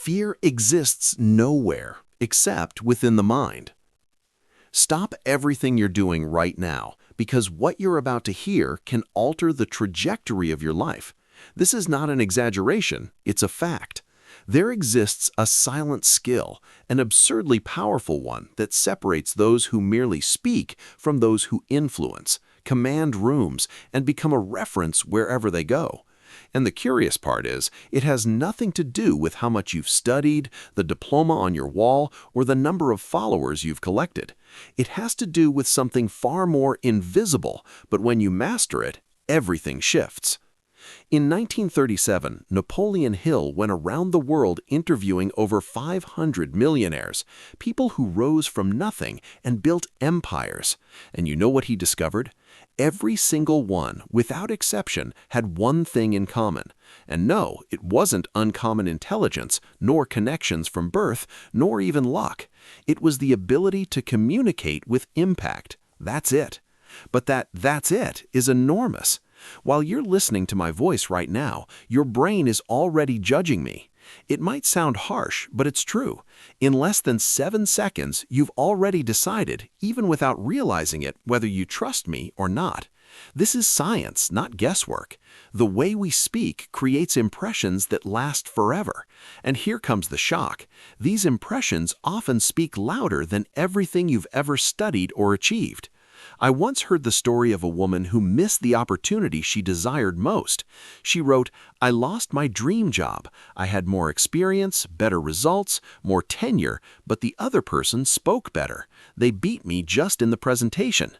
Fear exists nowhere except within the mind. Stop everything you're doing right now, because what you're about to hear can alter the trajectory of your life. This is not an exaggeration, it's a fact. There exists a silent skill, an absurdly powerful one that separates those who merely speak from those who influence, command rooms, and become a reference wherever they go. And the curious part is, it has nothing to do with how much you've studied, the diploma on your wall, or the number of followers you've collected. It has to do with something far more invisible, but when you master it, everything shifts. In 1937, Napoleon Hill went around the world interviewing over 500 millionaires, people who rose from nothing and built empires. And you know what he discovered? Every single one, without exception, had one thing in common. And no, it wasn't uncommon intelligence, nor connections from birth, nor even luck. It was the ability to communicate with impact. That's it. But that's it is enormous. While you're listening to my voice right now, your brain is already judging me. It might sound harsh, but it's true. In less than 7 seconds, you've already decided, even without realizing it, whether you trust me or not. This is science, not guesswork. The way we speak creates impressions that last forever. And here comes the shock. These impressions often speak louder than everything you've ever studied or achieved. I once heard the story of a woman who missed the opportunity she desired most. She wrote, "I lost my dream job. I had more experience, better results, more tenure, but the other person spoke better. They beat me just in the presentation."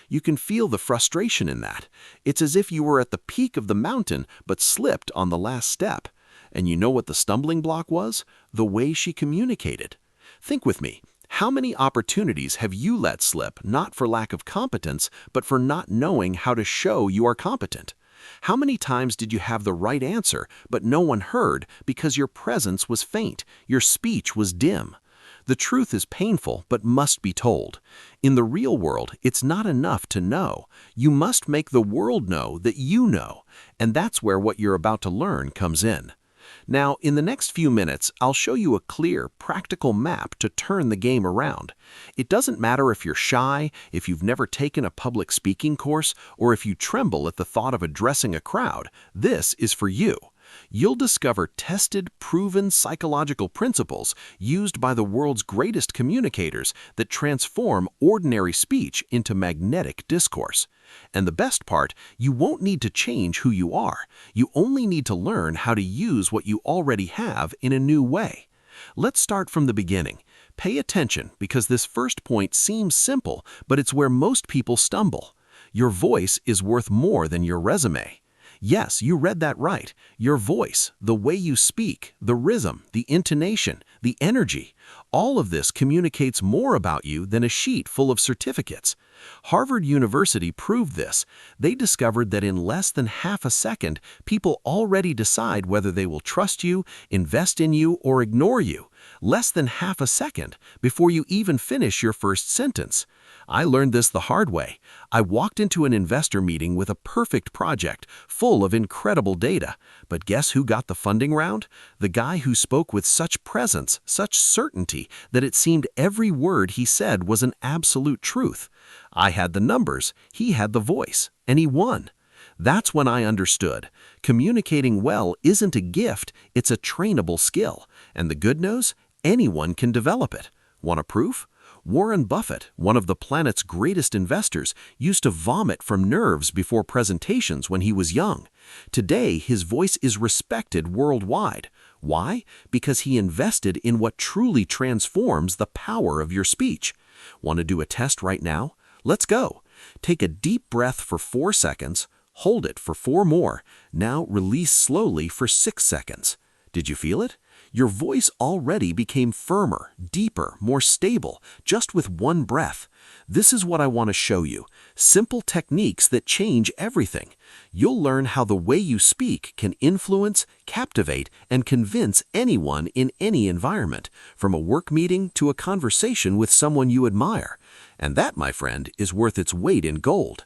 You can feel the frustration in that. It's as if you were at the peak of the mountain but slipped on the last step. And you know what the stumbling block was? The way she communicated. Think with me. How many opportunities have you let slip, not for lack of competence, but for not knowing how to show you are competent? How many times did you have the right answer, but no one heard because your presence was faint, your speech was dim? The truth is painful, but must be told. In the real world, it's not enough to know. You must make the world know that you know, and that's where what you're about to learn comes in. Now, in the next few minutes, I'll show you a clear, practical map to turn the game around. It doesn't matter if you're shy, if you've never taken a public speaking course, or if you tremble at the thought of addressing a crowd. This is for you. You'll discover tested, proven psychological principles used by the world's greatest communicators that transform ordinary speech into magnetic discourse. And the best part, you won't need to change who you are. You only need to learn how to use what you already have in a new way. Let's start from the beginning. Pay attention, because this first point seems simple, but it's where most people stumble. Your voice is worth more than your resume. Yes, you read that right. Your voice, the way you speak, the rhythm, the intonation, the energy, all of this communicates more about you than a sheet full of certificates. Harvard University proved this. They discovered that in less than half a second, people already decide whether they will trust you, invest in you, or ignore you. Less than half a second before you even finish your first sentence. I learned this the hard way. I walked into an investor meeting with a perfect project, full of incredible data. But guess who got the funding round? The guy who spoke with such presence, such certainty, that it seemed every word he said was an absolute truth. I had the numbers, he had the voice, and he won. That's when I understood. Communicating well isn't a gift, it's a trainable skill. And the good news? Anyone can develop it. Want a proof? Warren Buffett, one of the planet's greatest investors, used to vomit from nerves before presentations when he was young. Today, his voice is respected worldwide. Why? Because he invested in what truly transforms the power of your speech. Want to do a test right now? Let's go. Take a deep breath for 4 seconds, hold it for 4 more, now release slowly for 6 seconds. Did you feel it? Your voice already became firmer, deeper, more stable, just with one breath. This is what I want to show you. Simple techniques that change everything. You'll learn how the way you speak can influence, captivate, and convince anyone in any environment, from a work meeting to a conversation with someone you admire. And that, my friend, is worth its weight in gold.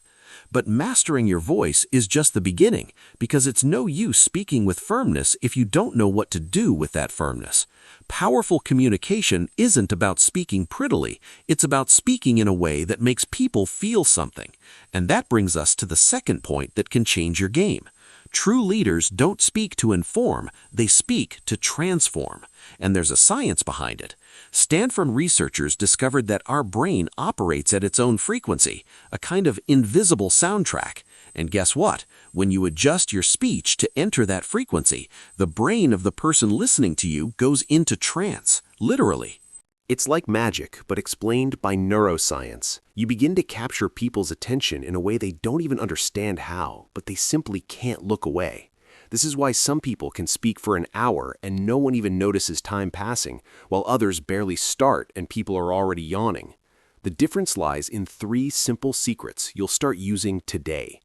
But mastering your voice is just the beginning, because it's no use speaking with firmness if you don't know what to do with that firmness. Powerful communication isn't about speaking prettily, it's about speaking in a way that makes people feel something. And that brings us to the second point that can change your game. True leaders don't speak to inform, they speak to transform. And there's a science behind it. Stanford researchers discovered that our brain operates at its own frequency, a kind of invisible soundtrack. And guess what? When you adjust your speech to enter that frequency, the brain of the person listening to you goes into trance, literally. It's like magic, but explained by neuroscience. You begin to capture people's attention in a way they don't even understand how, but they simply can't look away. This is why some people can speak for an hour and no one even notices time passing, while others barely start and people are already yawning. The difference lies in 3 simple secrets you'll start using today.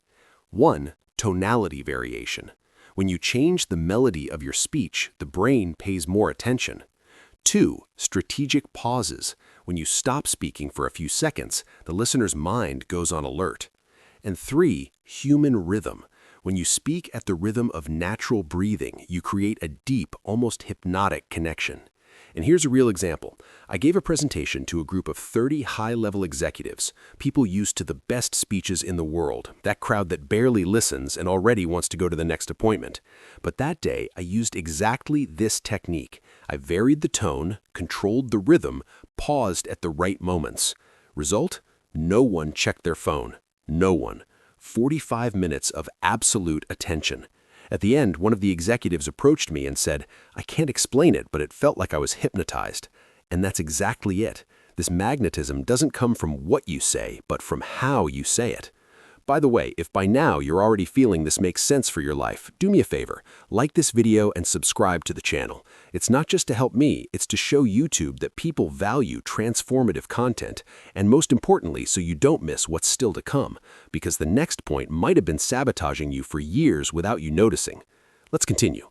1. Tonality variation. When you change the melody of your speech, the brain pays more attention. 2. Strategic pauses. When you stop speaking for a few seconds, the listener's mind goes on alert. And 3. Human rhythm. When you speak at the rhythm of natural breathing, you create a deep, almost hypnotic connection. And here's a real example. I gave a presentation to a group of 30 high-level executives, people used to the best speeches in the world, that crowd that barely listens and already wants to go to the next appointment. But that day, I used exactly this technique. I varied the tone, controlled the rhythm, paused at the right moments. Result? No one checked their phone. No one. 45 minutes of absolute attention. At the end, one of the executives approached me and said, "I can't explain it, but it felt like I was hypnotized." And that's exactly it. This magnetism doesn't come from what you say, but from how you say it. By the way, if by now you're already feeling this makes sense for your life, do me a favor, like this video and subscribe to the channel. It's not just to help me, it's to show YouTube that people value transformative content, and most importantly, so you don't miss what's still to come, because the next point might have been sabotaging you for years without you noticing. Let's continue.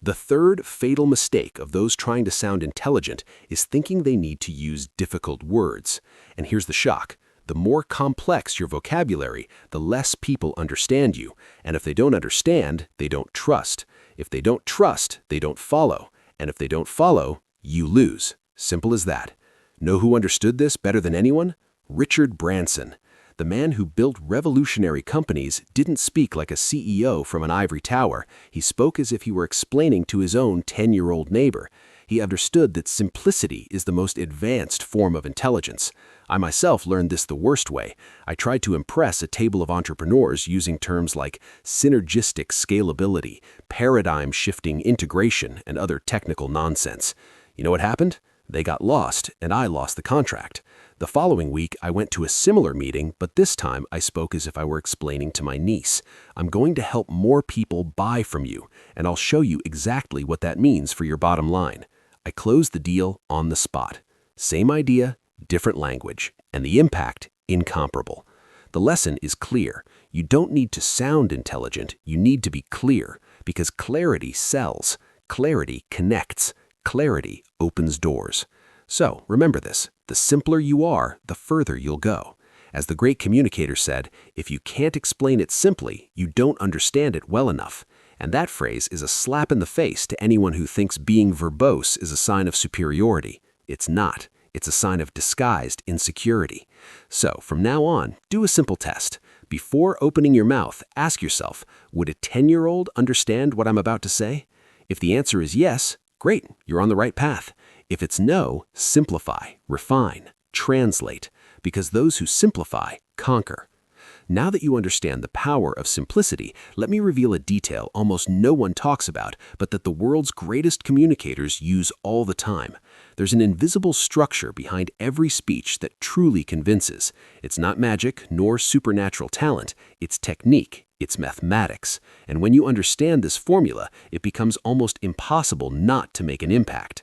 The third fatal mistake of those trying to sound intelligent is thinking they need to use difficult words. And here's the shock. The more complex your vocabulary, the less people understand you. And if they don't understand, they don't trust. If they don't trust, they don't follow. And if they don't follow, you lose. Simple as that. Know who understood this better than anyone? Richard Branson. The man who built revolutionary companies didn't speak like a CEO from an ivory tower. He spoke as if he were explaining to his own 10-year-old neighbor. He understood that simplicity is the most advanced form of intelligence. I myself learned this the worst way. I tried to impress a table of entrepreneurs using terms like synergistic scalability, paradigm-shifting integration, and other technical nonsense. You know what happened? They got lost, and I lost the contract. The following week, I went to a similar meeting, but this time I spoke as if I were explaining to my niece. I'm going to help more people buy from you, and I'll show you exactly what that means for your bottom line. I closed the deal on the spot. Same idea, different language, and the impact incomparable. The lesson is clear. You don't need to sound intelligent, you need to be clear, because clarity sells, clarity connects, clarity opens doors. So remember this, the simpler you are, the further you'll go. As the great communicator said, if you can't explain it simply, you don't understand it well enough. And that phrase is a slap in the face to anyone who thinks being verbose is a sign of superiority. It's not. It's a sign of disguised insecurity. So, from now on, do a simple test. Before opening your mouth, ask yourself, would a 10-year-old understand what I'm about to say? If the answer is yes, great, you're on the right path. If it's no, simplify, refine, translate, because those who simplify conquer. Now that you understand the power of simplicity, let me reveal a detail almost no one talks about, but that the world's greatest communicators use all the time. There's an invisible structure behind every speech that truly convinces. It's not magic nor supernatural talent, it's technique, it's mathematics. And when you understand this formula, it becomes almost impossible not to make an impact.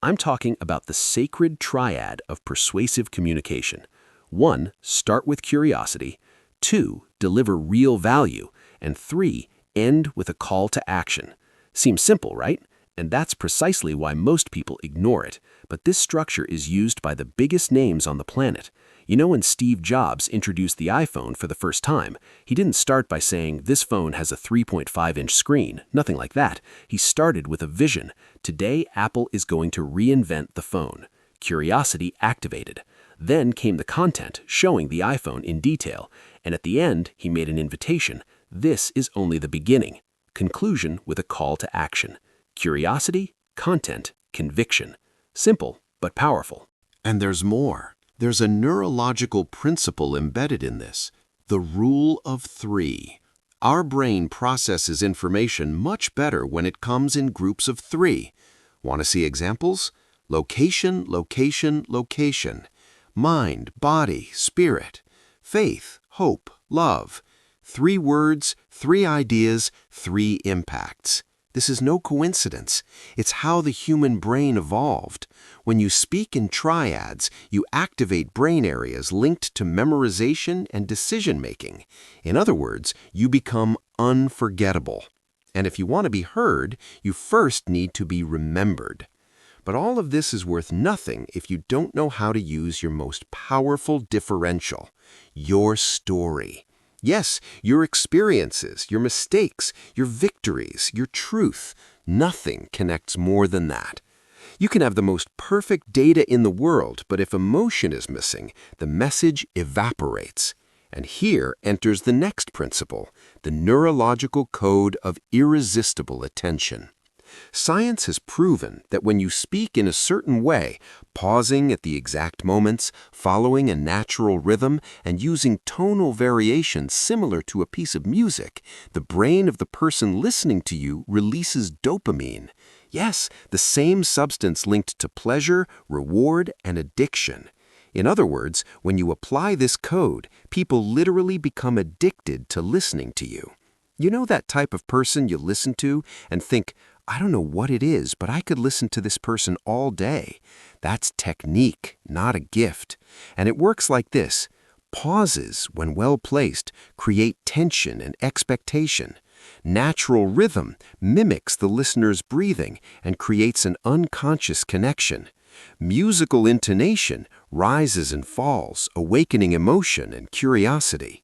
I'm talking about the sacred triad of persuasive communication. 1. Start with curiosity. 2. Deliver real value. And 3. End with a call to action. Seems simple, right? And that's precisely why most people ignore it. But this structure is used by the biggest names on the planet. You know, when Steve Jobs introduced the iPhone for the first time, he didn't start by saying, "This phone has a 3.5-inch screen." Nothing like that. He started with a vision. Today, Apple is going to reinvent the phone. Curiosity activated. Then came the content, showing the iPhone in detail. And at the end, he made an invitation. This is only the beginning. Conclusion with a call to action. Curiosity, content, conviction. Simple, but powerful. And there's more. There's a neurological principle embedded in this, the rule of 3. Our brain processes information much better when it comes in groups of 3. Want to see examples? Location, location, location. Mind, body, spirit. Faith, hope, love. 3 words, 3 ideas, 3 impacts. This is no coincidence. It's how the human brain evolved. When you speak in triads, you activate brain areas linked to memorization and decision-making. In other words, you become unforgettable. And if you want to be heard, you first need to be remembered. But all of this is worth nothing if you don't know how to use your most powerful differential, your story. Yes, your experiences, your mistakes, your victories, your truth. Nothing connects more than that. You can have the most perfect data in the world, but if emotion is missing, the message evaporates. And here enters the next principle, the neurological code of irresistible attention. Science has proven that when you speak in a certain way, pausing at the exact moments, following a natural rhythm, and using tonal variations similar to a piece of music, the brain of the person listening to you releases dopamine. Yes, the same substance linked to pleasure, reward, and addiction. In other words, when you apply this code, people literally become addicted to listening to you. You know that type of person you listen to and think, "I don't know what it is, but I could listen to this person all day." That's technique, not a gift. And it works like this. Pauses, when well placed, create tension and expectation. Natural rhythm mimics the listener's breathing and creates an unconscious connection. Musical intonation rises and falls, awakening emotion and curiosity.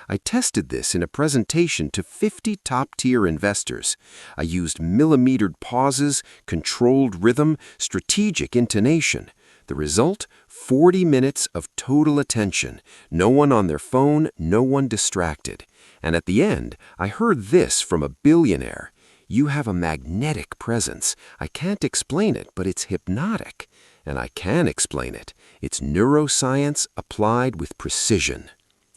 I tested this in a presentation to 50 top-tier investors. I used millimetered pauses, controlled rhythm, strategic intonation. The result? 40 minutes of total attention. No one on their phone, no one distracted. And at the end, I heard this from a billionaire. "You have a magnetic presence. I can't explain it, but it's hypnotic." And I can explain it. It's neuroscience applied with precision.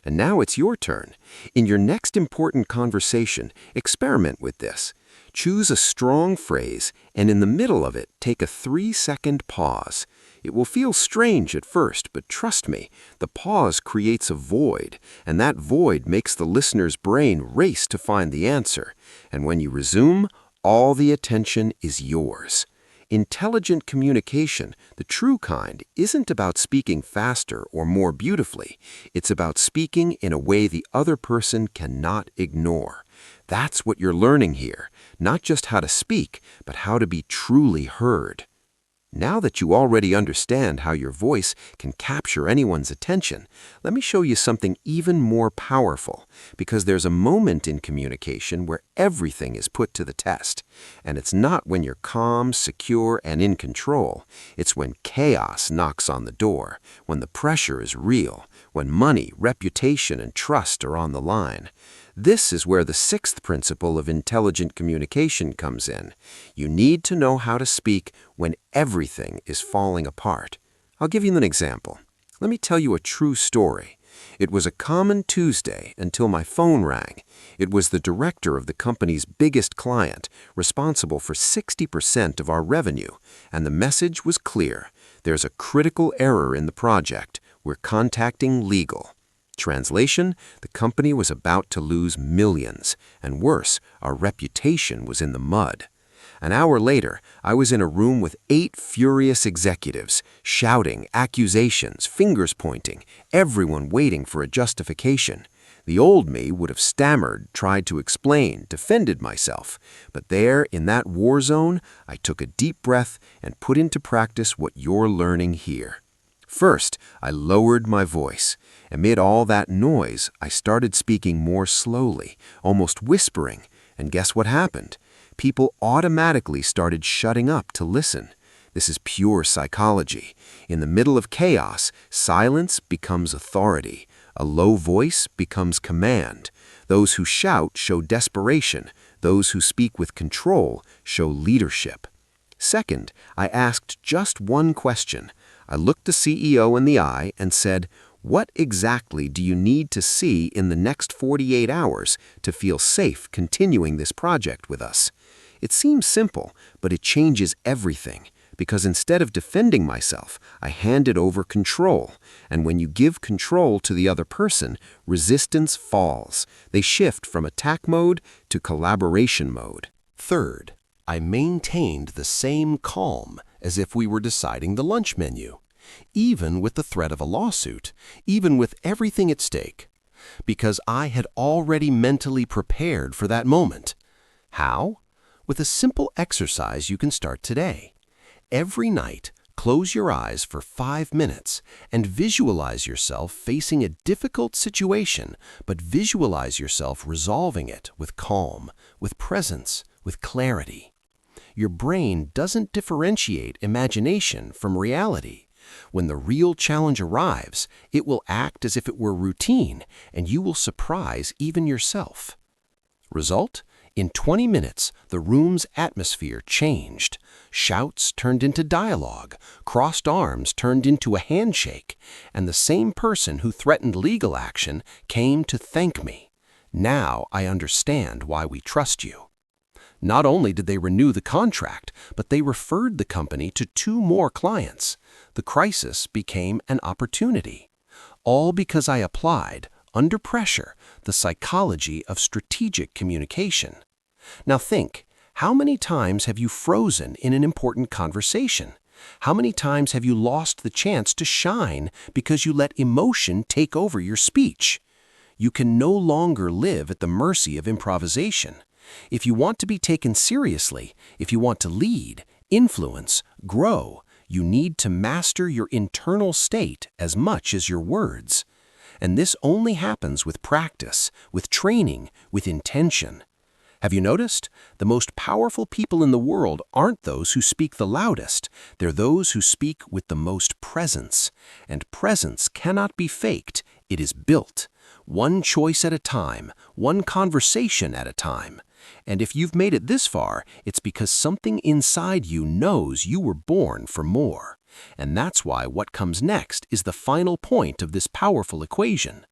And now it's your turn. In your next important conversation, experiment with this. Choose a strong phrase, and in the middle of it, take a 3-second pause. It will feel strange at first, but trust me, the pause creates a void, and that void makes the listener's brain race to find the answer. And when you resume, all the attention is yours. Intelligent communication, the true kind, isn't about speaking faster or more beautifully. It's about speaking in a way the other person cannot ignore. That's what you're learning here, not just how to speak, but how to be truly heard. Now that you already understand how your voice can capture anyone's attention, let me show you something even more powerful, because there's a moment in communication where everything is put to the test. And it's not when you're calm, secure, and in control. It's when chaos knocks on the door, when the pressure is real, when money, reputation, and trust are on the line. This is where the 6th principle of intelligent communication comes in. You need to know how to speak when everything is falling apart. I'll give you an example. Let me tell you a true story. It was a common Tuesday until my phone rang. It was the director of the company's biggest client, responsible for 60% of our revenue, and the message was clear. There's a critical error in the project. We're contacting legal. Translation, the company was about to lose millions, and worse, our reputation was in the mud. An hour later, I was in a room with 8 furious executives, shouting, accusations, fingers pointing, everyone waiting for a justification. The old me would have stammered, tried to explain, defended myself. But there, in that war zone, I took a deep breath and put into practice what you're learning here. First, I lowered my voice. Amid all that noise, I started speaking more slowly, almost whispering. And guess what happened? People automatically started shutting up to listen. This is pure psychology. In the middle of chaos, silence becomes authority. A low voice becomes command. Those who shout show desperation. Those who speak with control show leadership. Second, I asked just one question. I looked the CEO in the eye and said, "What exactly do you need to see in the next 48 hours to feel safe continuing this project with us?" It seems simple, but it changes everything. Because instead of defending myself, I handed over control. And when you give control to the other person, resistance falls. They shift from attack mode to collaboration mode. Third, I maintained the same calm as if we were deciding the lunch menu, even with the threat of a lawsuit, even with everything at stake, because I had already mentally prepared for that moment. How? With a simple exercise you can start today. Every night, close your eyes for 5 minutes and visualize yourself facing a difficult situation, but visualize yourself resolving it with calm, with presence, with clarity. Your brain doesn't differentiate imagination from reality. When the real challenge arrives, it will act as if it were routine, and you will surprise even yourself. Result? In 20 minutes, the room's atmosphere changed. Shouts turned into dialogue, crossed arms turned into a handshake, and the same person who threatened legal action came to thank me. Now I understand why we trust you. Not only did they renew the contract, but they referred the company to 2 more clients. The crisis became an opportunity. All because I applied, under pressure, the psychology of strategic communication. Now think, how many times have you frozen in an important conversation? How many times have you lost the chance to shine because you let emotion take over your speech? You can no longer live at the mercy of improvisation. If you want to be taken seriously, if you want to lead, influence, grow, you need to master your internal state as much as your words. And this only happens with practice, with training, with intention. Have you noticed? The most powerful people in the world aren't those who speak the loudest. They're those who speak with the most presence. And presence cannot be faked. It is built. One choice at a time, one conversation at a time. And if you've made it this far, it's because something inside you knows you were born for more. And that's why what comes next is the final point of this powerful equation.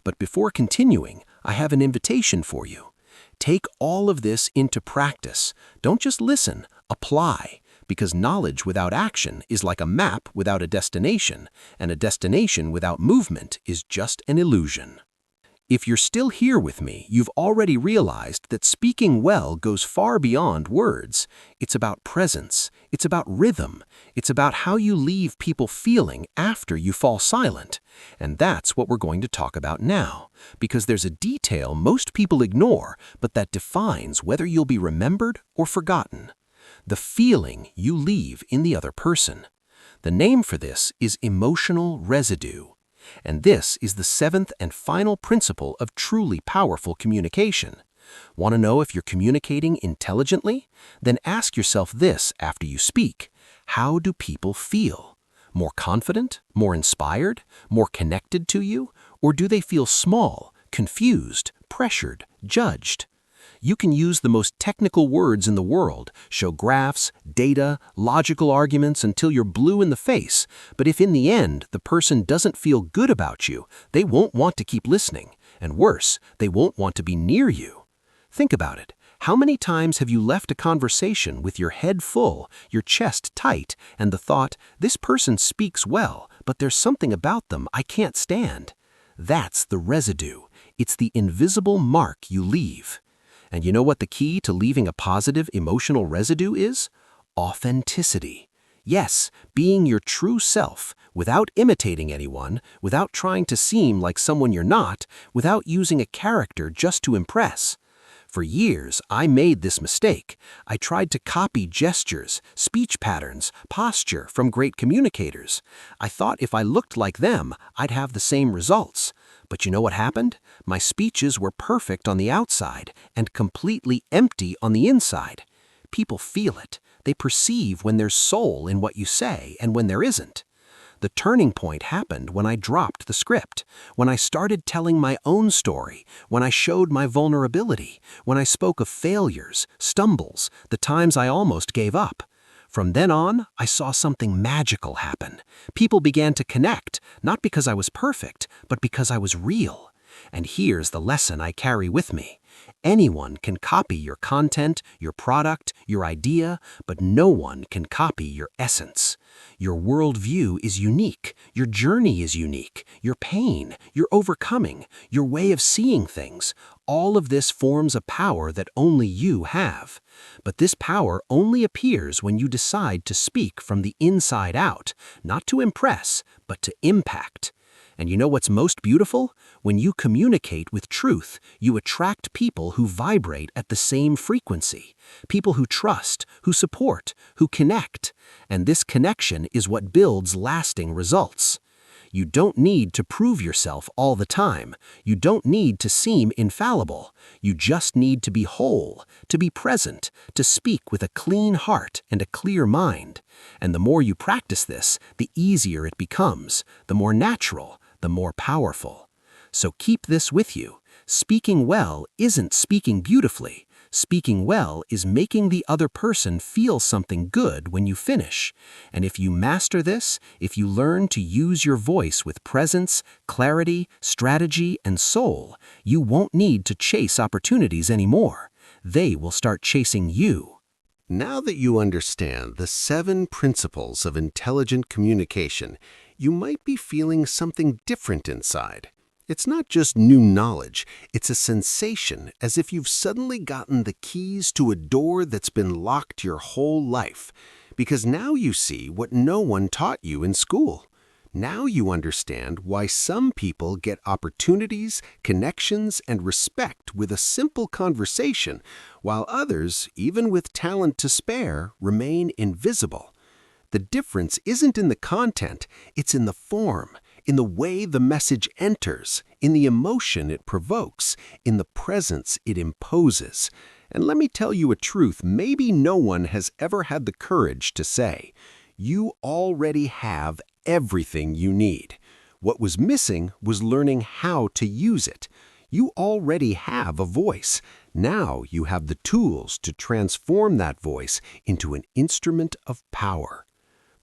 But before continuing, I have an invitation for you. Take all of this into practice. Don't just listen, apply. Because knowledge without action is like a map without a destination, and a destination without movement is just an illusion. If you're still here with me, you've already realized that speaking well goes far beyond words. It's about presence. It's about rhythm. It's about how you leave people feeling after you fall silent. And that's what we're going to talk about now, because there's a detail most people ignore, but that defines whether you'll be remembered or forgotten. The feeling you leave in the other person. The name for this is emotional residue. And this is the 7th and final principle of truly powerful communication. Want to know if you're communicating intelligently? Then ask yourself this after you speak. How do people feel? More confident? More inspired? More connected to you? Or do they feel small, confused, pressured, judged? You can use the most technical words in the world, show graphs, data, logical arguments until you're blue in the face, but if in the end the person doesn't feel good about you, they won't want to keep listening, and worse, they won't want to be near you. Think about it. How many times have you left a conversation with your head full, your chest tight, and the thought, this person speaks well, but there's something about them I can't stand? That's the residue. It's the invisible mark you leave. And you know what the key to leaving a positive emotional residue is? Authenticity. Yes, being your true self, without imitating anyone, without trying to seem like someone you're not, without using a character just to impress. For years, I made this mistake. I tried to copy gestures, speech patterns, posture from great communicators. I thought if I looked like them, I'd have the same results. But you know what happened? My speeches were perfect on the outside and completely empty on the inside. People feel it. They perceive when there's soul in what you say and when there isn't. The turning point happened when I dropped the script, when I started telling my own story, when I showed my vulnerability, when I spoke of failures, stumbles, the times I almost gave up. From then on, I saw something magical happen. People began to connect, not because I was perfect, but because I was real. And here's the lesson I carry with me. Anyone can copy your content, your product, your idea, but no one can copy your essence. Your worldview is unique, your journey is unique, your pain, your overcoming, your way of seeing things. All of this forms a power that only you have. But this power only appears when you decide to speak from the inside out, not to impress, but to impact. And you know what's most beautiful? When you communicate with truth, you attract people who vibrate at the same frequency. People who trust, who support, who connect. And this connection is what builds lasting results. You don't need to prove yourself all the time. You don't need to seem infallible. You just need to be whole, to be present, to speak with a clean heart and a clear mind. And the more you practice this, the easier it becomes, the more natural, the more powerful. So keep this with you. Speaking well isn't speaking beautifully. Speaking well is making the other person feel something good when you finish. And if you master this, if you learn to use your voice with presence, clarity, strategy, and soul, you won't need to chase opportunities anymore. They will start chasing you. Now that you understand the 7 principles of intelligent communication, you might be feeling something different inside. It's not just new knowledge, it's a sensation as if you've suddenly gotten the keys to a door that's been locked your whole life. Because now you see what no one taught you in school. Now you understand why some people get opportunities, connections, and respect with a simple conversation, while others, even with talent to spare, remain invisible. The difference isn't in the content, it's in the form, in the way the message enters, in the emotion it provokes, in the presence it imposes. And let me tell you a truth maybe no one has ever had the courage to say. You already have everything you need. What was missing was learning how to use it. You already have a voice. Now you have the tools to transform that voice into an instrument of power.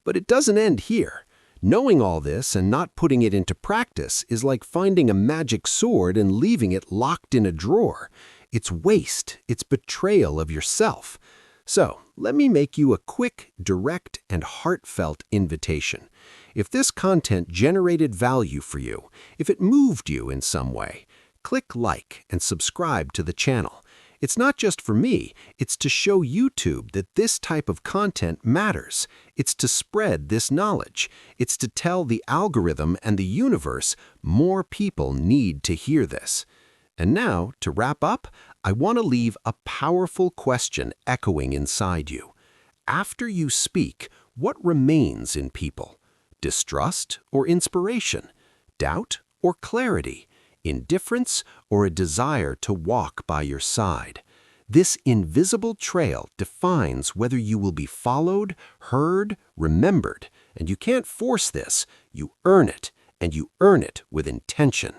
But it doesn't end here. Knowing all this and not putting it into practice is like finding a magic sword and leaving it locked in a drawer. It's waste. It's betrayal of yourself. So, let me make you a quick, direct, and heartfelt invitation. If this content generated value for you, if it moved you in some way, click like and subscribe to the channel. It's not just for me, it's to show YouTube that this type of content matters. It's to spread this knowledge. It's to tell the algorithm and the universe more people need to hear this. And now, to wrap up, I want to leave a powerful question echoing inside you. After you speak, what remains in people? Distrust or inspiration? Doubt or clarity? Indifference or a desire to walk by your side? This invisible trail defines whether you will be followed, heard, remembered. And you can't force this. You earn it, and you earn it with intention.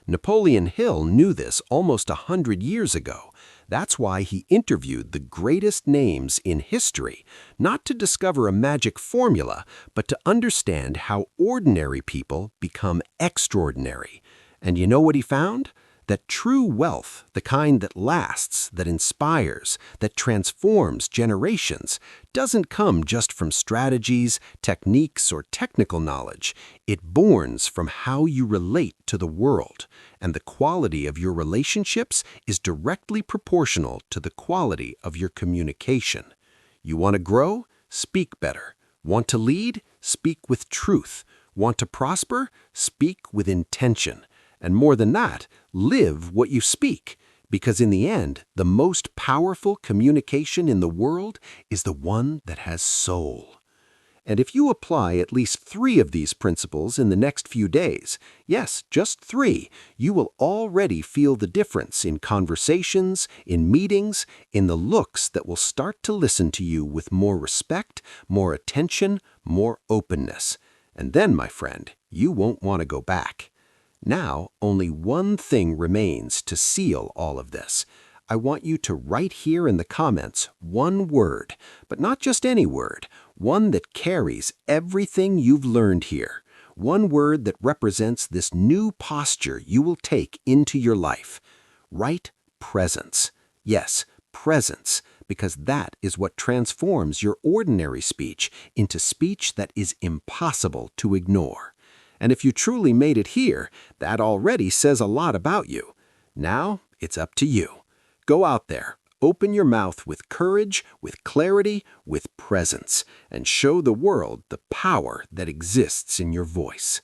Napoleon Hill knew this almost 100 years ago. That's why he interviewed the greatest names in history, not to discover a magic formula, but to understand how ordinary people become extraordinary. And you know what he found? That true wealth, the kind that lasts, that inspires, that transforms generations, doesn't come just from strategies, techniques, or technical knowledge. It borns from how you relate to the world. And the quality of your relationships is directly proportional to the quality of your communication. You want to grow? Speak better. Want to lead? Speak with truth. Want to prosper? Speak with intention. And more than that, live what you speak. Because in the end, the most powerful communication in the world is the one that has soul. And if you apply at least 3 of these principles in the next few days, yes, just 3, you will already feel the difference in conversations, in meetings, in the looks that will start to listen to you with more respect, more attention, more openness. And then, my friend, you won't want to go back. Now, only one thing remains to seal all of this. I want you to write here in the comments one word, but not just any word, one that carries everything you've learned here. One word that represents this new posture you will take into your life. Write presence. Yes, presence, because that is what transforms your ordinary speech into speech that is impossible to ignore. And if you truly made it here, that already says a lot about you. Now, it's up to you. Go out there, open your mouth with courage, with clarity, with presence, and show the world the power that exists in your voice.